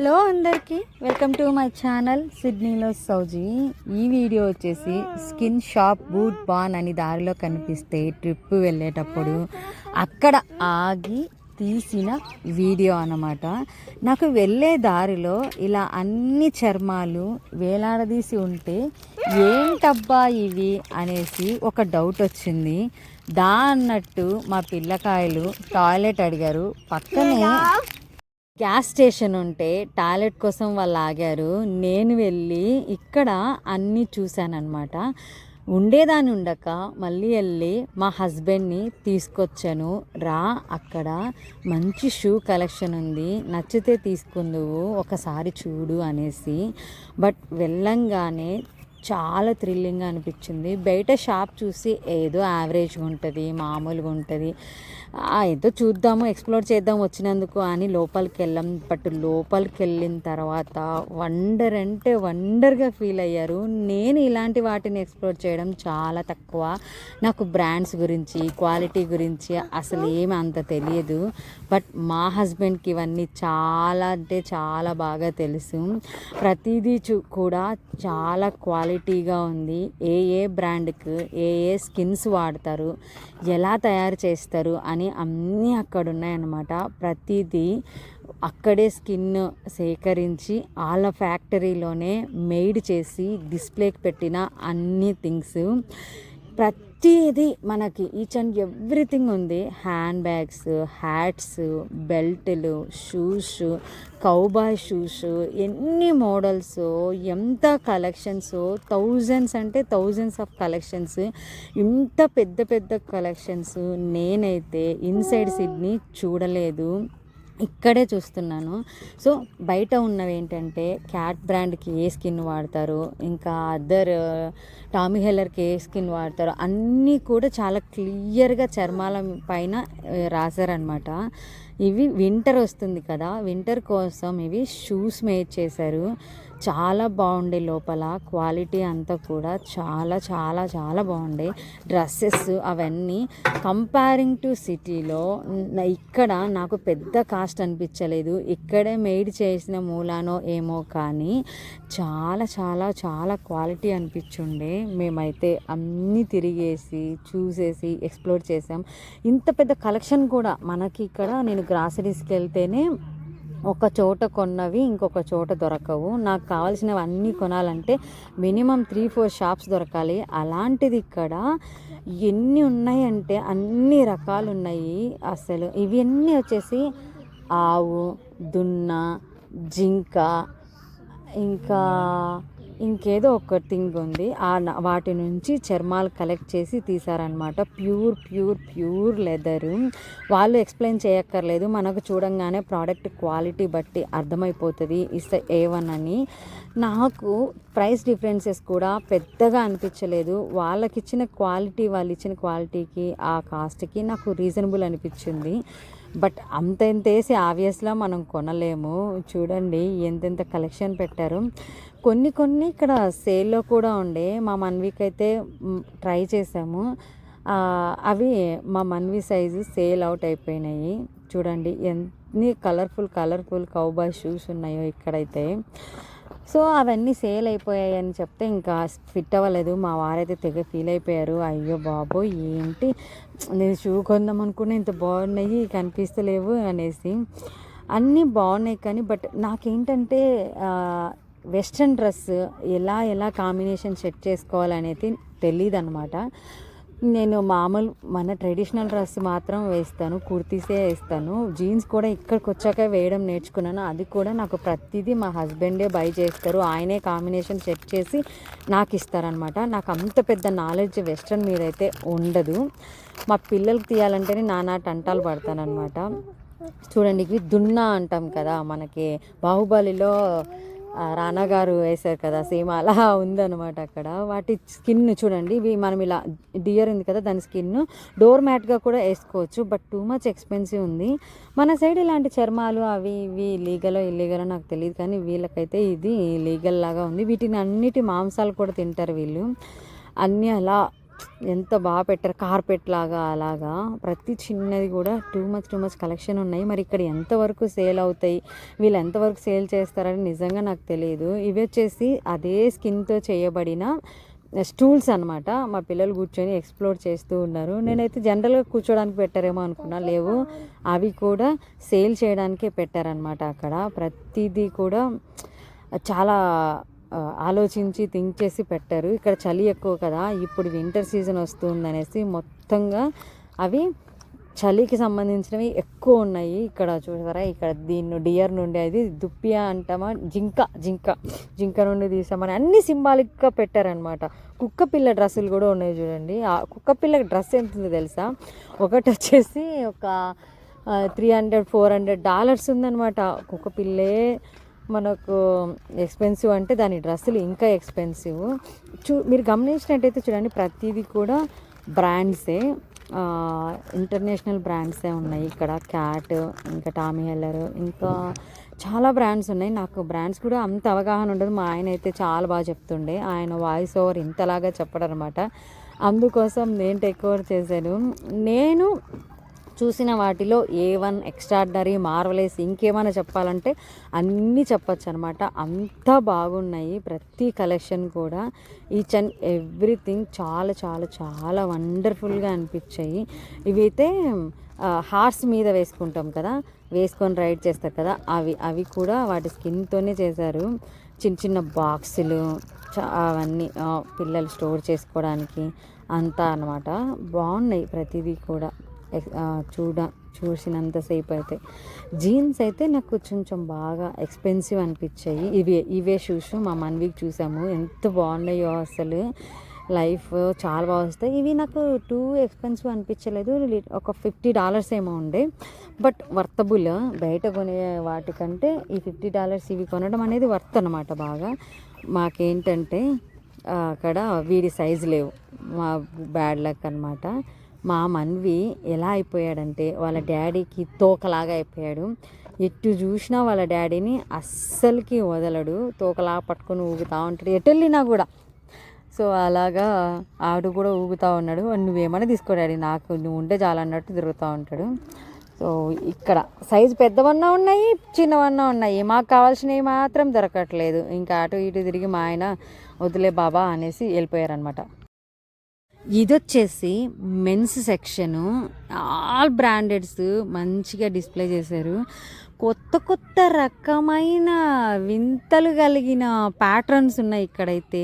Hello అందరికీ welcome to my channel సిడ్నీలో సౌజీ. ఈ వీడియో వచ్చేసి స్కిన్ షాప్ బూట్ బాన్ అని దారిలో కనిపిస్తే ట్రిప్ వెళ్ళేటప్పుడు అక్కడ ఆగి తీసిన వీడియో అన్నమాట. నాకు వెళ్ళే దారిలో ఇలా అన్ని చర్మాలు వేలాడదీసి ఉంటే ఏంటబ్బా ఇవి అనేసి ఒక డౌట్ వచ్చింది. అన్నట్టు మా పిల్లకాయలు టాయిలెట్ అడిగారు. పక్కనే గ్యాస్ స్టేషన్ ఉంటే టాయిలెట్ కోసం వాళ్ళు ఆగారు. నేను వెళ్ళి ఇక్కడ అన్నీ చూశానమాట. ఉండేదాన్ని ఉండక మళ్ళీ వెళ్ళి మా హస్బెండ్ని తీసుకొచ్చాను. అక్కడ మంచి షూ కలెక్షన్ ఉంది, నచ్చితే తీసుకుందువు ఒకసారి చూడు అనేసి. బట్ వెళ్ళంగానే చాలా థ్రిల్లింగ్గా అనిపించింది. బయట షాప్ చూసి ఏదో యావరేజ్గా ఉంటుంది, మామూలుగా ఉంటుంది, ఏదో చూద్దాము ఎక్స్ప్లోర్ చేద్దాం వచ్చినందుకు అని లోపలికి వెళ్ళాం. బట్ లోపలికి వెళ్ళిన తర్వాత వండర్ అంటే వండర్గా ఫీల్ అయ్యారు. నేను ఇలాంటి వాటిని ఎక్స్ప్లోర్ చేయడం చాలా తక్కువ. నాకు బ్రాండ్స్ గురించి క్వాలిటీ గురించి అసలు ఏమి అంత తెలియదు. బట్ మా హస్బెండ్కి ఇవన్నీ చాలా అంటే చాలా బాగా తెలుసు. ప్రతిదీ కూడా చాలా క్వాలిటీగా ఉంది. ఏ బ్రాండ్కి ఏ స్కిన్స్ వాడతారు, ఎలా తయారు చేస్తారు అని అన్నీ అక్కడ ఉన్నాయన్నమాట. ప్రతిదీ అక్కడే స్కిన్ సేకరించి వాళ్ళ ఫ్యాక్టరీలోనే మెయిడ్ చేసి డిస్ప్లేకి పెట్టిన అన్ని థింగ్స్, ప్రతిదీ మనకి ఈచ్ అండ్ ఎవ్రీథింగ్ ఉంది. హ్యాండ్ బ్యాగ్స్, హ్యాట్స్, బెల్ట్లు, షూస్, కౌబాయ్ షూస్, ఎన్ని మోడల్స్, ఎంత కలెక్షన్స్, థౌజండ్స్ అంటే థౌజండ్స్ ఆఫ్ కలెక్షన్స్. ఇంత పెద్ద పెద్ద కలెక్షన్స్ నేనైతే ఇన్సైడ్ సిడ్నీ చూడలేదు, ఇక్కడే చూస్తున్నాను. సో బయట ఉన్నవి ఏంటంటే క్యాట్ బ్రాండ్కి ఏ స్కిన్ వాడతారు, ఇంకా అదర్ టామీ హెల్లర్కి ఏ స్కిన్ వాడతారు, అన్నీ కూడా చాలా క్లియర్గా చర్మాల పైన రాశారనమాట. ఇవి వింటర్ వస్తుంది కదా, వింటర్ కోసం ఇవి షూస్ మేడ్ చేశారు. చాలా బాగుండే, లోపల క్వాలిటీ అంతా కూడా చాలా చాలా చాలా బాగుండే. డ్రెస్సెస్ అవన్నీ కంపేరింగ్ టు సిటీలో ఇక్కడ నాకు పెద్ద కాస్ట్ అనిపించలేదు. ఇక్కడే మెయిడ్ చేసిన మూలానో ఏమో కానీ చాలా చాలా చాలా క్వాలిటీ అనిపించుండే. మేమైతే అన్నీ తిరిగేసి చూసేసి ఎక్స్ప్లోర్ చేసాం. ఇంత పెద్ద కలెక్షన్ కూడా మనకి ఇక్కడ, నేను గ్రాసరీస్కి వెళ్తేనే ఒక చోట కొన్నవి ఇంకొక చోట దొరకవు. నాకు కావాల్సినవి అన్నీ కొనాలంటే మినిమం 3-4 షాప్స్ దొరకాలి. అలాంటిది ఇక్కడ ఎన్ని ఉన్నాయంటే అన్ని రకాలు ఉన్నాయి. అసలు ఇవన్నీ వచ్చేసి ఆవు, దున్న, జింక, ఇంకా ఇంకేదో ఒక థింగ్ ఉంది. వాటి నుంచి చర్మాలు కలెక్ట్ చేసి తీసారనమాట. Pure leather. వాళ్ళు ఎక్స్ప్లెయిన్ చేయక్కర్లేదు, మనకు చూడంగానే ప్రోడక్ట్ క్వాలిటీ బట్టి అర్థమైపోతుంది ఇస్ A1 అని. నాకు ప్రైస్ డిఫరెన్సెస్ కూడా పెద్దగా అనిపించలేదు. వాళ్ళు ఇచ్చిన క్వాలిటీకి ఆ కాస్ట్కి నాకు రీజనబుల్ అనిపించింది. బట్ అంత వేసి ఆబ్వియస్లా మనం కొనలేము. చూడండి ఎంతెంత కలెక్షన్ పెట్టారు. కొన్ని ఇక్కడ సేల్లో కూడా ఉండే. మా మన్వికి అయితే ట్రై చేసాము, అవి మా మన్వి సైజు సేల్ అవుట్ అయిపోయినాయి. చూడండి ఎన్ని కలర్ఫుల్ కౌబాయ్ షూస్ ఉన్నాయో ఇక్కడైతే. సో అవన్నీ సేల్ అయిపోయాయి అని చెప్తే ఇంకా ఫిట్ అవ్వలేదు. మా వారైతే తెగ ఫీల్ అయిపోయారు. అయ్యో బాబో ఏంటి, నేను షూ కొందాం అనుకున్నా, ఇంత బాగున్నాయి కనిపిస్తలేవు అనేసి. అన్నీ బాగున్నాయి కానీ బట్ నాకేంటంటే వెస్ట్రన్ డ్రెస్ ఎలా కాంబినేషన్ సెట్ చేసుకోవాలనేది తెలియదు అనమాట. నేను మన ట్రెడిషనల్ డ్రెస్ మాత్రం వేస్తాను, కుర్తీసే వేస్తాను. జీన్స్ కూడా ఇక్కడికి వచ్చాక వేయడం నేర్చుకున్నాను. అది కూడా నాకు ప్రతిదీ మా హస్బెండే బై చేస్తారు. ఆయనే కాంబినేషన్ సెట్ చేసి నాకు ఇస్తారనమాట. నాకు అంత పెద్ద నాలెడ్జ్ వెస్ట్రన్ మీద అయితే ఉండదు. మా పిల్లలకి తీయాలంటేనే నానా టంటాలు పడతానమాట. చూడండి ఇవి దున్నా అంటాం కదా, మనకి బాహుబలిలో రానా గారు వేశారు కదా, సేమ్ అలా ఉందన్నమాట అక్కడ. వాటి స్కిన్ చూడండి, ఇవి మనం ఇలా డియర్ ఉంది కదా దాని స్కిన్ డోర్ మ్యాట్గా కూడా వేసుకోవచ్చు. బట్ టూ మచ్ ఎక్స్పెన్సివ్ ఉంది. మన సైడ్ ఇలాంటి చర్మాలు అవి ఇవి లీగలో ఇల్లీగలో నాకు తెలియదు, కానీ వీళ్ళకైతే ఇది లీగల్ లాగా ఉంది. వీటిని అన్నిటి మాంసాలు కూడా తింటారు వీళ్ళు. అన్నీ అలా ఎంత బాగా పెట్టారు, కార్పెట్ లాగా అలాగా ప్రతి చిన్నది కూడా టూ మచ్ కలెక్షన్ ఉన్నాయి. మరి ఇక్కడ ఎంతవరకు సేల్ అవుతాయి, వీళ్ళు ఎంతవరకు సేల్ చేస్తారని నిజంగా నాకు తెలియదు. ఇవి వచ్చేసి అదే స్కిన్తో చేయబడిన స్టూల్స్ అనమాట. మా పిల్లలు కూర్చొని ఎక్స్ప్లోర్ చేస్తూ ఉన్నారు. నేనైతే జనరల్గా కూర్చోడానికి పెట్టారేమో అనుకున్నా, లేవు, అవి కూడా సేల్ చేయడానికే పెట్టారనమాట. అక్కడ ప్రతిదీ కూడా చాలా ఆలోచించి థింక్ చేసి పెట్టారు. ఇక్కడ చలి ఎక్కువ కదా, ఇప్పుడు వింటర్ సీజన్ వస్తుందనేసి మొత్తంగా అవి చలికి సంబంధించినవి ఎక్కువ ఉన్నాయి. ఇక్కడ చూసారా, ఇక్కడ దీన్ని డియర్ నుండి అది దుప్పియా అంటామా, జింక నుండి తీసామని అన్ని సింబాలిక్గా పెట్టారనమాట. కుక్క పిల్ల డ్రెస్సులు కూడా ఉన్నాయి చూడండి. ఆ కుక్క పిల్ల డ్రెస్ ఎంత ఉందో తెలుసా, ఒకటి వచ్చేసి ఒక $300-400 ఉందన్నమాట. కుక్క పిల్లే మనకు ఎక్స్పెన్సివ్ అంటే దాని డ్రెస్సులు ఇంకా ఎక్స్పెన్సివ్. మీరు గమనించినట్టయితే చూడండి, ప్రతిదీ కూడా బ్రాండ్సే, ఇంటర్నేషనల్ బ్రాండ్సే ఉన్నాయి ఇక్కడ. క్యాట్, ఇంకా టామీ హెల్లర్, ఇంకా చాలా బ్రాండ్స్ ఉన్నాయి. నాకు బ్రాండ్స్ కూడా అంత అవగాహన ఉండదు. మా ఆయన అయితే చాలా బాగా చెప్తుండే, ఆయన వాయిస్ ఓవర్ ఇంతలాగా చెప్పడనమాట. అందుకోసం నేను టేక్ ఓవర్ చేశాను. నేను చూసిన వాటిలో A1 ఎక్స్ట్రాడినరీ, మార్వలైస్, ఇంకేమైనా చెప్పాలంటే అన్నీ చెప్పచ్చు అనమాట. అంత బాగున్నాయి ప్రతి కలెక్షన్ కూడా. ఈచ్ అండ్ ఎవ్రీథింగ్ చాలా చాలా చాలా వండర్ఫుల్గా అనిపించాయి. ఇవైతే హార్స్ మీద వేసుకుంటాం కదా, వేసుకొని రైడ్ చేస్తారు కదా, అవి కూడా వాటి స్కిన్తోనే చేశారు. చిన్న చిన్న బాక్సులు అవన్నీ పిల్లలు స్టోర్ చేసుకోవడానికి అంతా అనమాట. బాగున్నాయి ప్రతిదీ కూడా. చూసినంతసేపు అయితే జీన్స్ అయితే నాకు కొంచెం బాగా ఎక్స్పెన్సివ్ అనిపించాయి. ఇవే షూస్ మా 1 వీక్ చూసాము, ఎంత బాగున్నాయో అసలు. లైఫ్ చాలా బాగా వస్తాయి. ఇవి నాకు టూ ఎక్స్పెన్సివ్ అనిపించలేదు, ఒక $50 ఏమో ఉండే. బట్ వర్తబుల్, బయట కొనే వాటికంటే ఈ $50 ఇవి కొనడం అనేది వర్త్ అనమాట బాగా. మాకేంటంటే అక్కడ వీడి సైజు లేవు, మా బ్యాడ్ లక్ అనమాట. మా మన్వి ఎలా అయిపోయాడంటే వాళ్ళ డాడీకి తోకలాగా అయిపోయాడు. ఎటు చూసినా వాళ్ళ డాడీని అస్సలకి వదలడు, తోకలా పట్టుకొని ఊగుతూ ఉంటాడు ఎటు వెళ్ళినా కూడా. సో అలాగా ఆడు కూడా ఊగుతూ ఉన్నాడు. నువ్వేమైనా తీసుకో డాడీ, నాకు నువ్వు ఉంటే చాలన్నట్టు తిరుగుతూ ఉంటాడు. సో ఇక్కడ సైజు పెద్దవన్నా ఉన్నాయి, చిన్నవన్నా ఉన్నాయి. మాకు కావాల్సినవి మాత్రం దొరకట్లేదు. ఇంకా అటు ఇటు తిరిగి మా ఆయన వదిలే బాబా అనేసి వెళ్ళిపోయారనమాట. ఇదొచ్చేసి మెన్స్ సెక్షను, ఆల్ బ్రాండెడ్స్ మంచిగా డిస్ప్లే చేశారు. కొత్త రకమైన వింతలు కలిగిన ప్యాటర్న్స్ ఉన్నాయి ఇక్కడైతే.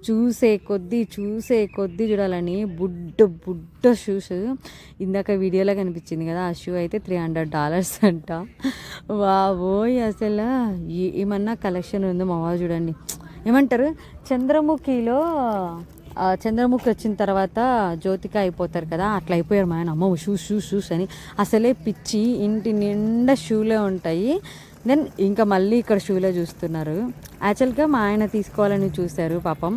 చూసే కొద్దీ చూడాలని. బుడ్డ షూస్, ఇందాక వీడియోలో కనిపించింది కదా, ఆ షూ అయితే $300 అంట. వావోయ్, అసలు ఏమన్నా కలెక్షన్ ఉందో మావా. చూడండి, ఏమంటారు, చంద్రముఖి వచ్చిన తర్వాత జ్యోతిక అయిపోతారు కదా, అట్లా అయిపోయారు మా ఆయన. అమ్మ షూస్ అని అసలే పిచ్చి, ఇంటి నిండా షూలే ఉంటాయి. దెన్ ఇంకా మళ్ళీ ఇక్కడ షూలే చూస్తున్నారు. యాక్చువల్గా మా ఆయన తీసుకోవాలని చూశారు పాపం.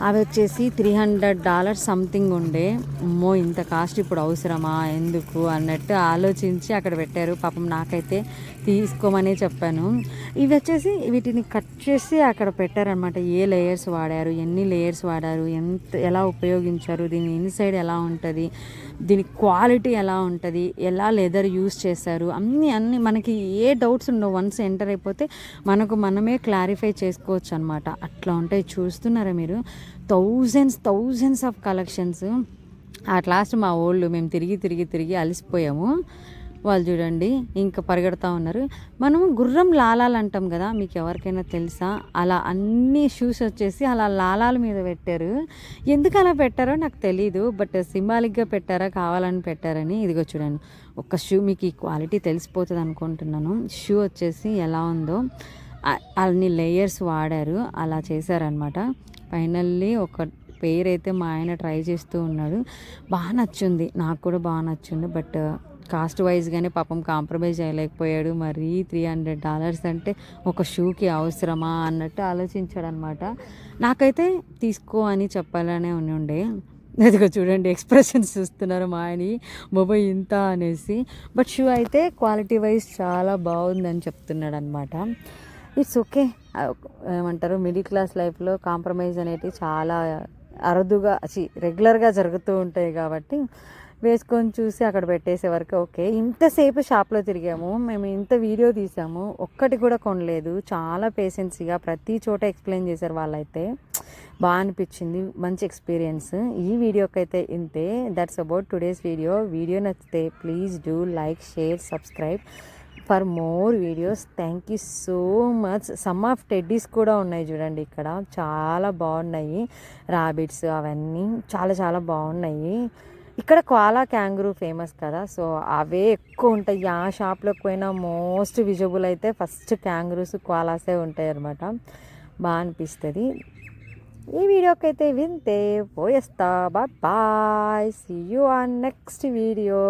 అవి వచ్చేసి $300 సంథింగ్ ఉండే. అమ్మో ఇంత కాస్ట్ ఇప్పుడు అవసరమా, ఎందుకు అన్నట్టు ఆలోచించి అక్కడ పెట్టారు. పాపం నాకైతే తీసుకోమనే చెప్పాను. ఇవి వచ్చేసి వీటిని కట్ చేసి అక్కడ పెట్టారనమాట. ఏ లేయర్స్ వాడారు, ఎన్ని లేయర్స్ వాడారు, ఎలా ఉపయోగించారు, దీని ఇన్సైడ్ ఎలా ఉంటుంది, దీని క్వాలిటీ ఎలా ఉంటుంది, ఎలా లెదర్ యూస్ చేశారు, అన్నీ మనకి ఏ డౌట్స్ ఉండవు. వన్స్ ఎంటర్ అయిపోతే మనమే క్లారిఫై చేసుకోవచ్చు అనమాట. అట్లా ఉంటాయి. చూస్తున్నారా మీరు, thousands of collections. At last మా వాళ్ళు మేము తిరిగి అలసిపోయాము. వాళ్ళు చూడండి ఇంకా పరిగెడతా ఉన్నారు. మనము గుర్రం లాలాలు అంటాం కదా, మీకు ఎవరికైనా తెలుసా, అలా అన్ని షూస్ వచ్చేసి అలా లాలాల మీద పెట్టారు. ఎందుకు అలా పెట్టారో నాకు తెలీదు, బట్ సింబాలిక్గా పెట్టారా, కావాలని పెట్టారని. ఇదిగో చూడండి, ఒక షూ మీకు ఈ క్వాలిటీ తెలిసిపోతుంది అనుకుంటున్నాను. షూ వచ్చేసి ఎలా ఉందో, అన్ని లేయర్స్ వాడారు, అలా చేశారనమాట. ఫైనల్లీ ఒక పేరు అయితే మా ఆయన ట్రై చేస్తూ ఉన్నాడు. బాగా నచ్చింది, నాకు కూడా బాగా నచ్చింది. బట్ కాస్ట్ వైజ్గానే పాపం కాంప్రమైజ్ అయ్యలేకపోయాడు. మరి $300 అంటే ఒక షూకి అవసరమా అన్నట్టు ఆలోచించాడు అనమాట. నాకైతే తీసుకో అని చెప్పాలనే ఉండే. అదిగో చూడండి, ఎక్స్ప్రెషన్స్ చూస్తున్నారు మా ఆయన, బాబోయ్ ఇంత అనేసి. బట్ షూ అయితే క్వాలిటీ వైజ్ చాలా బాగుందని చెప్తున్నాడు అనమాట. It's okay. ఏమంటారు, మిడిల్ క్లాస్ లైఫ్లో కాంప్రమైజ్ అనేటివి చాలా అరుదుగా రెగ్యులర్గా జరుగుతూ ఉంటాయి కాబట్టి వేసుకొని చూసి అక్కడ పెట్టేసే వరకు ఓకే. ఇంతసేపు షాప్లో తిరిగాము, మేము ఇంత వీడియో తీసాము, ఒక్కటి కూడా కొనలేదు. చాలా పేషెన్సీగా ప్రతి చోట ఎక్స్ప్లెయిన్ చేశారు వాళ్ళైతే. బాగా అనిపించింది, మంచి ఎక్స్పీరియన్స్. ఈ వీడియోకి అయితే ఇంతే. దట్స్ అబౌట్ టుడేస్ వీడియో నచ్చితే please do like, share, subscribe for more videos. Thank you so much. Some of teddies కూడా ఉన్నాయి చూడండి ఇక్కడ, చాలా బాగున్నాయి. రాబిట్స్ అవన్నీ చాలా చాలా బాగున్నాయి. ఇక్కడ కోలా క్యాంగరూ ఫేమస్ కదా, సో అవే ఎక్కువ ఉంటాయి. ఆ షాప్లోకి పోయినా మోస్ట్ విజిబుల్ అయితే ఫస్ట్ క్యాంగరూస్, కోలాసే ఉంటాయి అన్నమాట. బాగా అనిపిస్తుంది. ఈ వీడియోకి అయితే వింతే పోయేస్తా. Bye bye, see you on next video.